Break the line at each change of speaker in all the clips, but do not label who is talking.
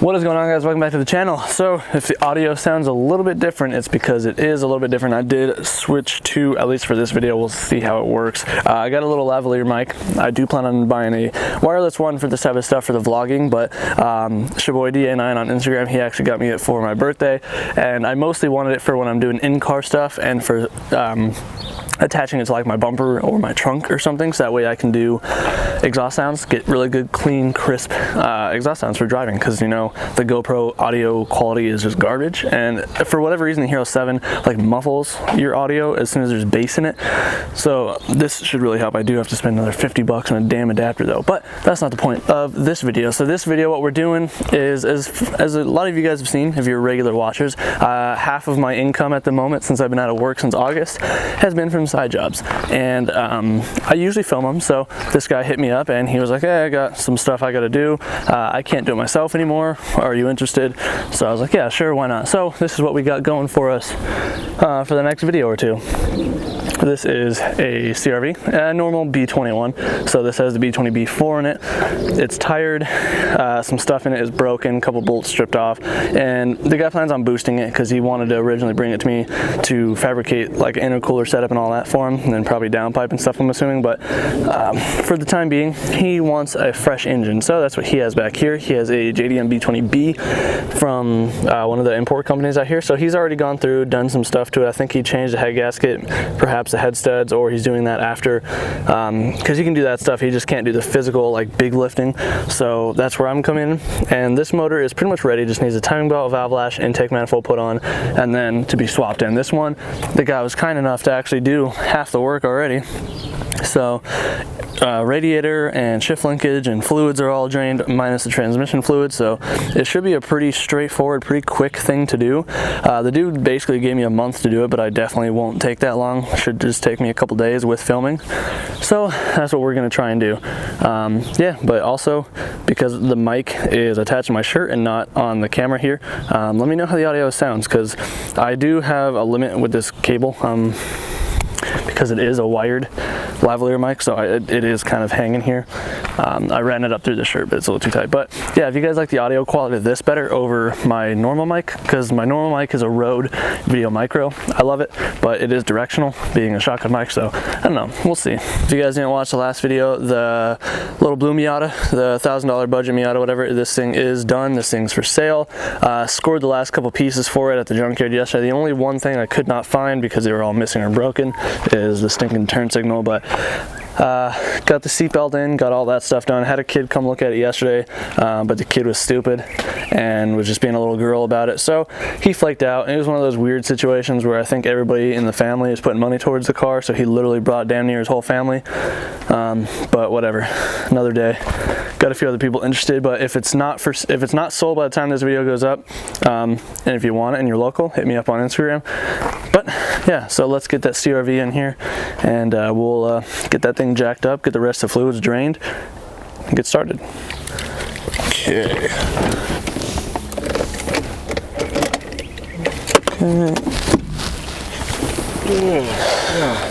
What is going on, guys? Welcome back to the channel. So if the audio sounds a little bit different, it's because it is a little bit different. I did switch to, at least for this video, we'll see how it works. I got a little lavalier mic. I do plan on buying a wireless one for this type of stuff for the vlogging, but Shaboy DA9 on Instagram, he actually got me it for my birthday, and I mostly wanted it for when I'm doing in-car stuff and for attaching it to like my bumper or my trunk or something, so that way I can do exhaust sounds, get really good, clean, crisp exhaust sounds for driving, because you know the GoPro audio quality is just garbage, and for whatever reason the Hero 7 like muffles your audio as soon as there's bass in it. So this should really help. I do have to spend another 50 bucks on a damn adapter though, but that's not the point of this video. So this video, what we're doing is, as a lot of you guys have seen if you're regular watchers, half of my income at the moment, since I've been out of work since August, has been from side jobs, and I usually film them. So this guy hit me up and he was like, hey, I got some stuff I gotta do, I can't do it myself anymore, are you interested? So I was like, yeah, sure, why not? So this is what we got going for us for the next video or two. This is a CRV, a normal B21. So this has the B20B4 in it. It's tired, some stuff in it is broken, a couple bolts stripped off, and the guy plans on boosting it because he wanted to originally bring it to me to fabricate like an intercooler setup and all that for him, and then probably downpipe and stuff, I'm assuming. But for the time being, he wants a fresh engine, so that's what he has back here. He has a JDM B20B from one of the import companies out here. So he's already gone through, done some stuff to it. I think he changed the head gasket, perhaps the head studs, or he's doing that after, because he can do that stuff, he just can't do the physical like big lifting. So that's where I'm coming in, and this motor is pretty much ready, just needs a timing belt, valve lash, intake manifold put on, and then to be swapped in. This one, the guy was kind enough to actually do half the work already. So radiator and shift linkage and fluids are all drained, minus the transmission fluid, so it should be a pretty straightforward, pretty quick thing to do. The dude basically gave me a month to do it, but I definitely won't take that long. It should just take me a couple days with filming. So that's what we're gonna try and do. Yeah, but also because the mic is attached to my shirt and not on the camera here, let me know how the audio sounds, because I do have a limit with this cable, because it is a wired lavalier mic, so it is kind of hanging here. I ran it up through the shirt, but it's a little too tight. But yeah, if you guys like the audio quality of this better over my normal mic, because my normal mic is a Rode Video Micro, I love it, but it is directional, being a shotgun mic, so I don't know, we'll see. If you guys didn't watch the last video, the little blue Miata, the $1,000 budget Miata, whatever, this thing is done. This thing's for sale. Scored the last couple pieces for it at the junkyard yesterday. The only one thing I could not find, because they were all missing or broken, is the stinking turn signal. But got the seatbelt in, got all that stuff done. Had a kid come look at it yesterday, but the kid was stupid and was just being a little girl about it, so he flaked out. And it was one of those weird situations where I think everybody in the family is putting money towards the car, so he literally brought damn near his whole family. But whatever, another day. Got a few other people interested, but if it's not sold by the time this video goes up, and if you want it and you're local, hit me up on Instagram. But yeah, so let's get that CRV in here, and we'll get that thing jacked up, get the rest of the fluids drained, and get started. Okay.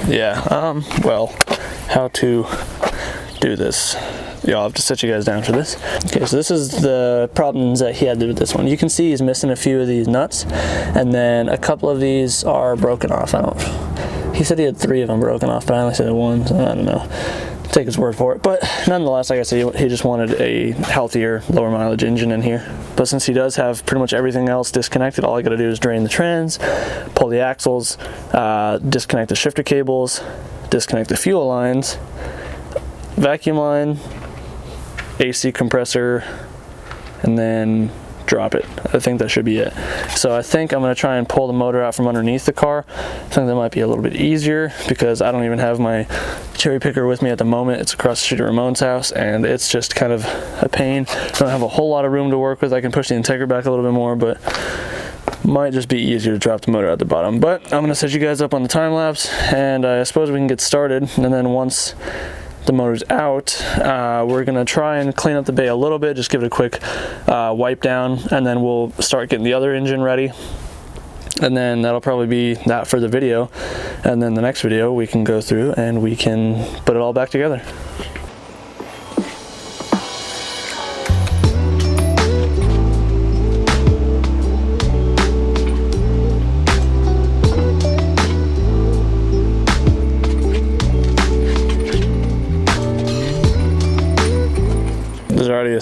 Yeah, well, how to do this. Yeah, I'll have to set you guys down for this. Okay, so this is the problems that he had to do with this one. You can see he's missing a few of these nuts, and then a couple of these are broken off. He said he had 3 of them broken off, but I only said 1, so I don't know. Take his word for it. But nonetheless, like I said, he just wanted a healthier, lower mileage engine in here. But since he does have pretty much everything else disconnected, all I gotta do is drain the trans, pull the axles, disconnect the shifter cables, disconnect the fuel lines, vacuum line, AC compressor, and then drop it. I think that should be it. So I think I'm going to try and pull the motor out from underneath the car. I think that might be a little bit easier, because I don't even have my cherry picker with me at the moment. It's across the street at Ramon's house, and it's just kind of a pain. I don't have a whole lot of room to work with. I can push the integra back a little bit more, but might just be easier to drop the motor at the bottom. But I'm going to set you guys up on the time lapse, and I suppose we can get started. And then once the motor's out, we're gonna try and clean up the bay a little bit, just give it a quick wipe down, and then we'll start getting the other engine ready. And then that'll probably be that for the video, and then the next video we can go through and we can put it all back together.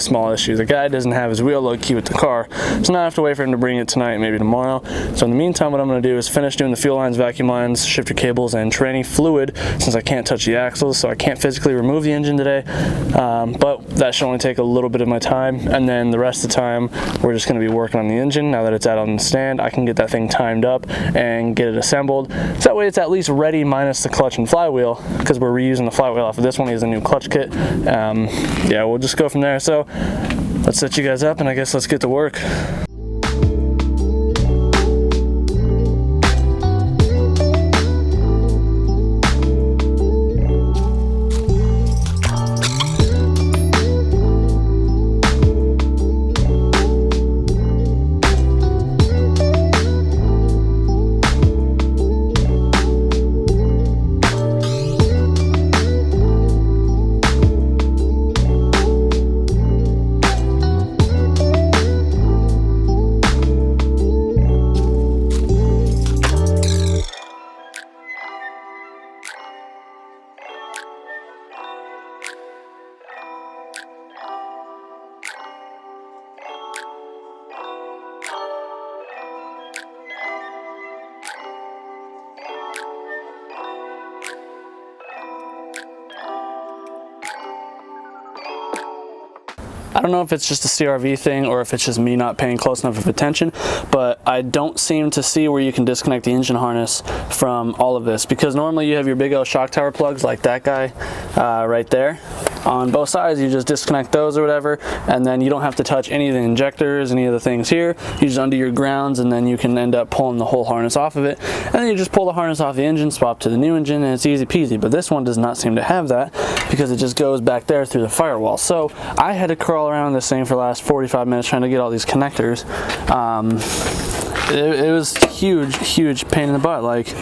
small issue. The guy doesn't have his wheel load key with the car, so now I have to wait for him to bring it tonight, maybe tomorrow. So in the meantime, what I'm going to do is finish doing the fuel lines, vacuum lines, shifter cables, and tranny fluid, since I can't touch the axles, so I can't physically remove the engine today. But that should only take a little bit of my time, and then the rest of the time we're just going to be working on the engine. Now that it's out on the stand, I can get that thing timed up and get it assembled, so that way it's at least ready minus the clutch and flywheel, because we're reusing the flywheel off of this one. He has a new clutch kit. Yeah, we'll just go from there. So let's set you guys up, and I guess let's get to work. I don't know if it's just a CRV thing or if it's just me not paying close enough of attention, but I don't seem to see where you can disconnect the engine harness from all of this, because normally you have your big old shock tower plugs like that guy right there. On both sides, you just disconnect those or whatever, and then you don't have to touch any of the injectors, any of the things here. You just undo your grounds, and then you can end up pulling the whole harness off of it. And then you just pull the harness off the engine, swap to the new engine, and it's easy peasy. But this one does not seem to have that, because it just goes back there through the firewall. So I had to crawl around this thing for the last 45 minutes trying to get all these connectors. It was huge pain in the butt. Like,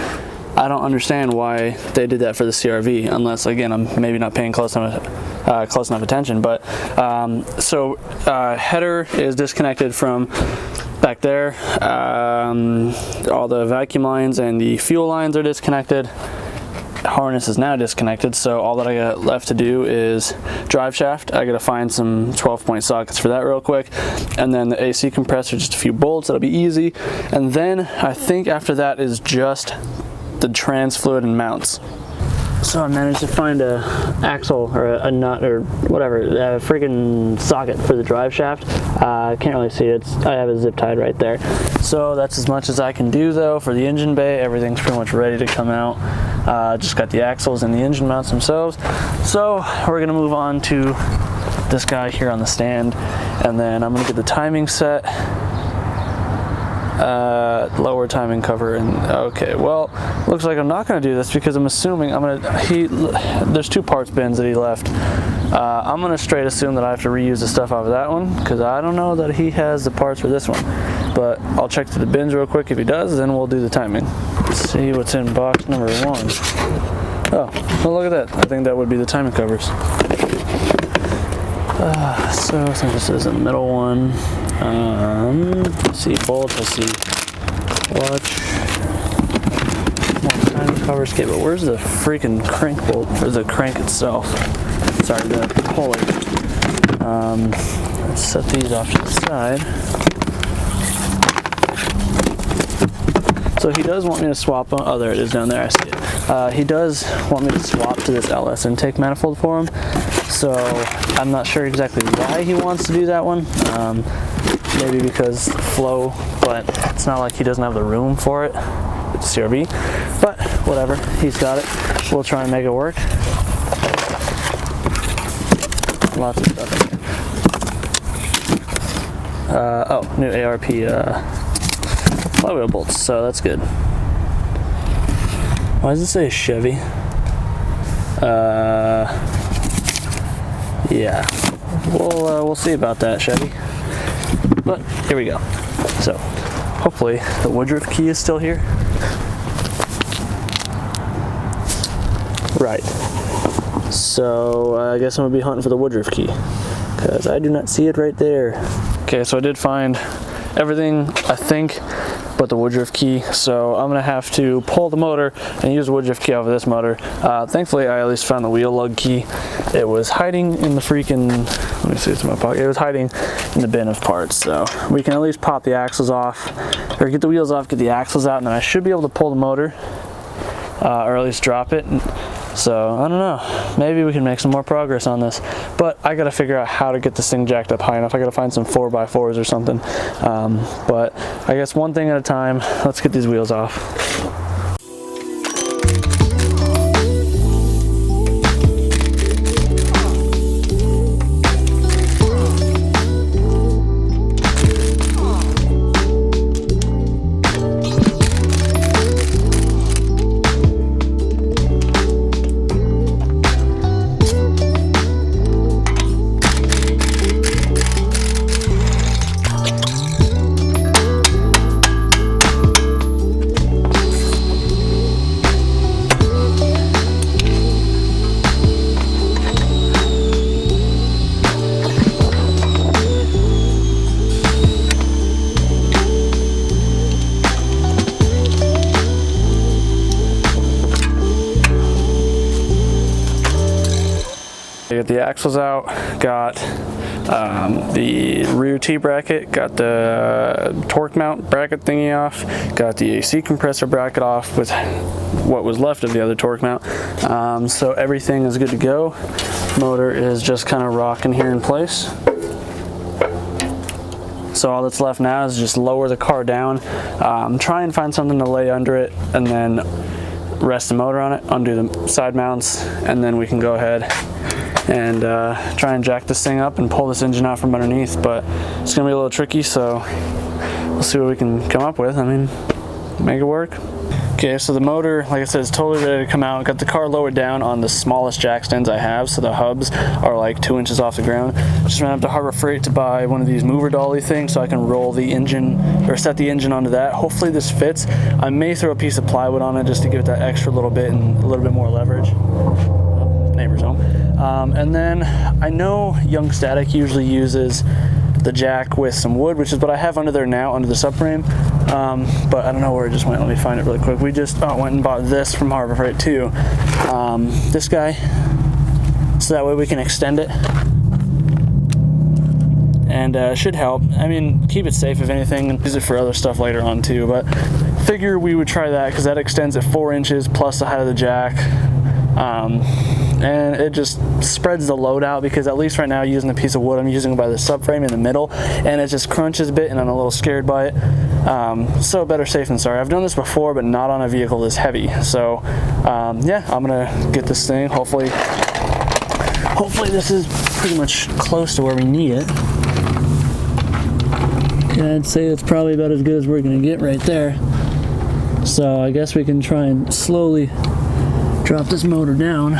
I don't understand why they did that for the CRV, unless, again, I'm maybe not paying close enough attention. But header is disconnected from back there. All the vacuum lines and the fuel lines are disconnected. Harness is now disconnected, so all that I got left to do is drive shaft. I gotta find some 12-point sockets for that real quick, and then the AC compressor, just a few bolts. That'll be easy. And then I think after that is just the trans fluid and mounts. So I managed to find a axle or a nut or whatever, a freaking socket for the drive shaft. I can't really see it. I have it zip tied right there. So that's as much as I can do though for the engine bay. Everything's pretty much ready to come out. Just got the axles and the engine mounts themselves. So we're gonna move on to this guy here on the stand, and then I'm gonna get the timing set. Lower timing cover, and okay, well, looks like I'm not going to do this because I'm assuming there's two parts bins that he left. I'm going to straight assume that I have to reuse the stuff out of that one, because I don't know that he has the parts for this one. But I'll check through the bins real quick. If he does, then we'll do the timing. Let's see what's in box number 1. Oh, well, look at that. I think that would be the timing covers. So I think this is the middle one. Let's see, bolts, let's see, clutch, more timing covers. Okay, but where's the freaking crank bolt, or the crank itself? Sorry, the puller. Let's set these off to the side. So he does want me to swap on, oh, there it is down there, I see it. He does want me to swap to this LS intake manifold for him. So I'm not sure exactly why he wants to do that one. Maybe because flow, but it's not like he doesn't have the room for it. It's CRV, but whatever, he's got it. We'll try and make it work. Lots of stuff in here. Oh, new ARP flywheel bolts, so that's good. Why does it say Chevy? Yeah, we'll see about that, Chevy. But here we go. So hopefully the Woodruff key is still here. Right. So I guess I'm gonna be hunting for the Woodruff key, because I do not see it right there. Okay, so I did find everything, I think, but the woodruff key. So I'm gonna have to pull the motor and use the woodruff key off of this motor. Thankfully, I at least found the wheel lug key. It was hiding in the freaking, let me see, it's in my pocket. It was hiding in the bin of parts. So we can at least pop the axles off, or get the wheels off, get the axles out, and then I should be able to pull the motor, or at least drop it. So I don't know, maybe we can make some more progress on this, but I gotta figure out how to get this thing jacked up high enough. I gotta find some 4x4s or something, but I guess one thing at a time. Let's get these wheels off. Got the axles out, got the rear T-bracket, got the torque mount bracket thingy off, got the AC compressor bracket off with what was left of the other torque mount. So everything is good to go. Motor is just kind of rocking here in place. So all that's left now is just lower the car down, try and find something to lay under it, and then rest the motor on it, undo the side mounts, and then we can go ahead and try and jack this thing up and pull this engine out from underneath. But it's gonna be a little tricky, so we'll see what we can come up with. I mean, make it work. Okay, so the motor, like I said, is totally ready to come out. Got the car lowered down on the smallest jack stands I have, so the hubs are like 2 inches off the ground. Just ran up to Harbor Freight to buy one of these mover dolly things so I can roll the engine, or set the engine onto that. Hopefully this fits. I may throw a piece of plywood on it just to give it that extra little bit and a little bit more leverage. Neighbor's home. And then I know Young Static usually uses the jack with some wood, which is what I have under there now, under the subframe. But I don't know where it just went. Let me find it really quick. We just went and bought this from Harbor Freight too. This guy, so that way we can extend it. And should help. I mean, keep it safe if anything, and use it for other stuff later on too. But figure we would try that because that extends at 4 inches plus the height of the jack. And it just spreads the load out, because at least right now using a piece of wood, I'm using it by the subframe in the middle, and it just crunches a bit and I'm a little scared by it. So better safe than sorry. I've done this before, but not on a vehicle this heavy. So yeah, I'm gonna get this thing. Hopefully this is pretty much close to where we need it. Yeah, I'd say it's probably about as good as we're gonna get right there. So I guess we can try and slowly drop this motor down.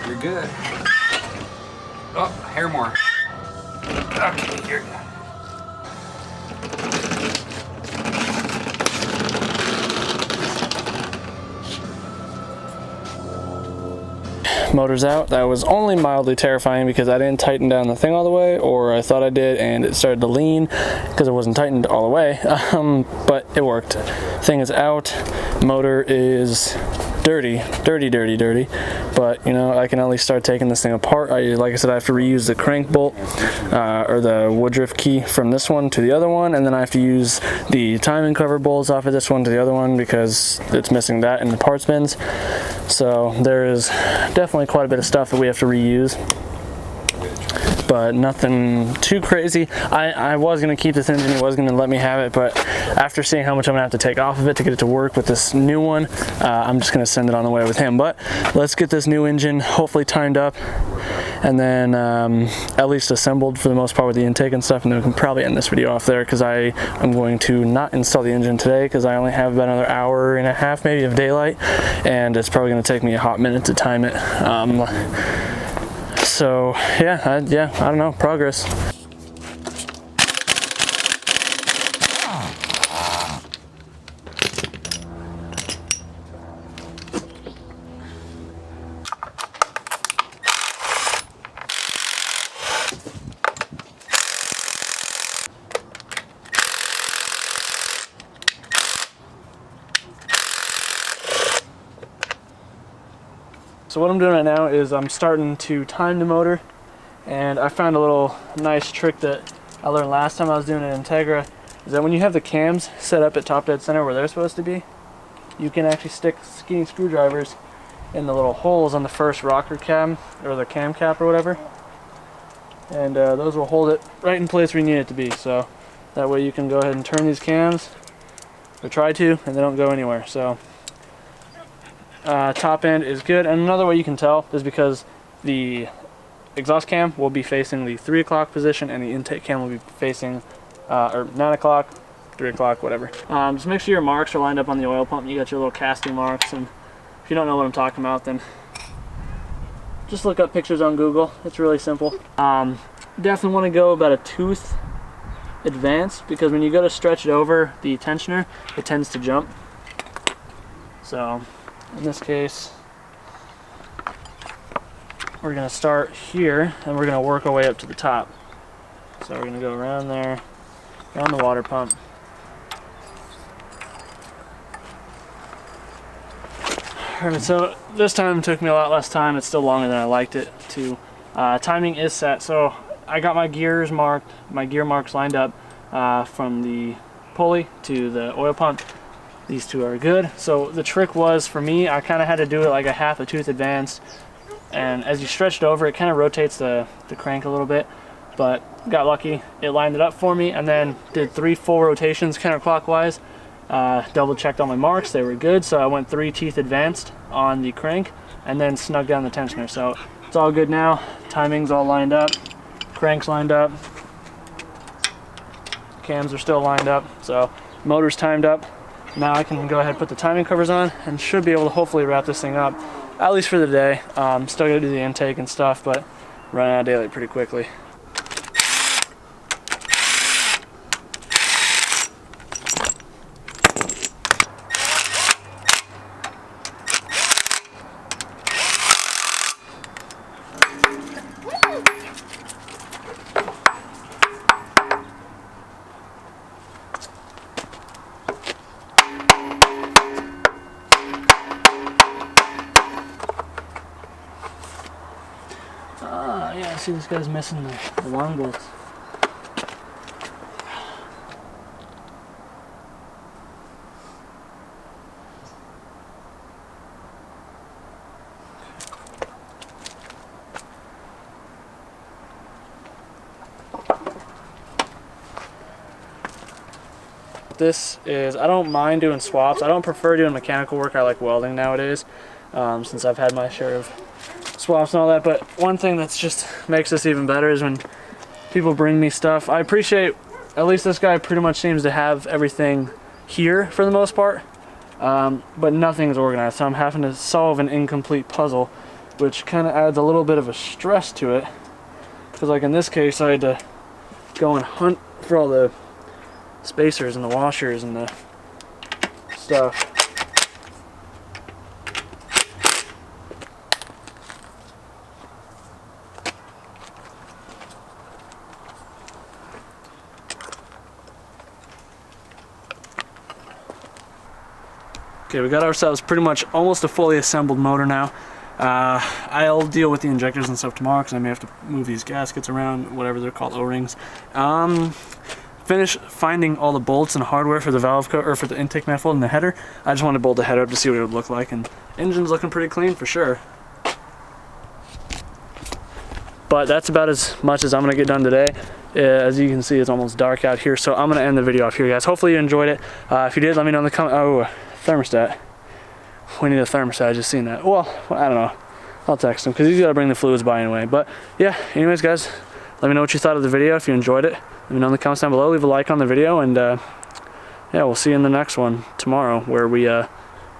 You're good. Oh, hair more. Okay, you're good.
motor's out. That was only mildly terrifying because I didn't tighten down the thing all the way, or I thought I did, and it started to lean because it wasn't tightened all the way. But it worked. Thing is out. Motor is dirty, but you know, I can at least start taking this thing apart. Like I said, I have to reuse the crank bolt or the woodruff key from this one to the other one, and then I have to use the timing cover bolts off of this one to the other one because it's missing that in the parts bins. So there is definitely quite a bit of stuff that we have to reuse, but nothing too crazy. I was going to keep this engine, he was going to let me have it, but after seeing how much I'm going to have to take off of it to get it to work with this new one, I'm just going to send it on the way with him. But let's get this new engine hopefully timed up, and then at least assembled for the most part with the intake and stuff, and then we can probably end this video off there because I am going to not install the engine today because I only have about another hour and a half maybe of daylight, and it's probably going to take me a hot minute to time it. So yeah, I don't know, progress. So what I'm doing right now is I'm starting to time the motor, and I found a little nice trick that I learned last time I was doing it in Integra, is that when you have the cams set up at top dead center where they're supposed to be, you can actually stick skiing screwdrivers in the little holes on the first rocker cam, or the cam cap or whatever, and those will hold it right in place where you need it to be. So that way you can go ahead and turn these cams, or try to, and they don't go anywhere. So top end is good, and another way you can tell is because the exhaust cam will be facing the 3 o'clock position and the intake cam will be facing or 9 o'clock, 3 o'clock, whatever. Just make sure your marks are lined up on the oil pump. You got your little casting marks, and if you don't know what I'm talking about, then just look up pictures on Google. It's really simple. Definitely want to go about a tooth advance, because when you go to stretch it over the tensioner, it tends to jump. So in this case, we're going to start here and we're going to work our way up to the top. So we're going to go around there, around the water pump. Alright, so this time took me a lot less time. It's still longer than I liked it to. Timing is set, so I got my gears marked, my gear marks lined up from the pulley to the oil pump. These two are good. So the trick was, for me, I kind of had to do it like a half a tooth advanced, and as you stretched over, it kind of rotates the crank a little bit, but got lucky. It lined it up for me, and then did 3 full rotations counterclockwise. Double checked all my marks, they were good, so I went 3 teeth advanced on the crank and then snugged down the tensioner. So it's all good now. Timing's all lined up, crank's lined up, cams are still lined up, so motor's timed up. Now I can go ahead and put the timing covers on and should be able to hopefully wrap this thing up, at least for the day. Still gotta do the intake and stuff, but running out of daylight pretty quickly. Yeah, I see this guy's missing the long bolts. This is, I don't mind doing swaps. I don't prefer doing mechanical work. I like welding nowadays, since I've had my share of swaps and all that. But one thing that's just makes this even better is when people bring me stuff. I appreciate, at least this guy pretty much seems to have everything here for the most part, but nothing's organized, so I'm having to solve an incomplete puzzle, which kind of adds a little bit of a stress to it, because like in this case I had to go and hunt for all the spacers and the washers and the stuff. Okay, we got ourselves pretty much almost a fully assembled motor now. I'll deal with the injectors and stuff tomorrow because I may have to move these gaskets around, whatever they're called, O-rings. Finish finding all the bolts and hardware for the valve or for the intake manifold and the header. I just want to bolt the header up to see what it would look like, and engine's looking pretty clean for sure. But that's about as much as I'm gonna get done today. As you can see, it's almost dark out here, so I'm gonna end the video off here, guys. Hopefully you enjoyed it. If you did, let me know in the comment. Oh, thermostat. We need a thermostat. I just seen that. Well, I don't know. I'll text him because he's got to bring the fluids by anyway. But yeah, anyways, guys, let me know what you thought of the video. If you enjoyed it, let me know in the comments down below. Leave a like on the video, and yeah, we'll see you in the next one tomorrow where we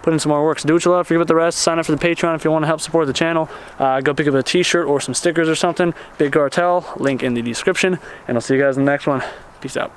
put in some more work. So do what you love, forget about the rest. Sign up for the Patreon if you want to help support the channel. Go pick up a t-shirt or some stickers or something. Big Cartel, link in the description, and I'll see you guys in the next one. Peace out.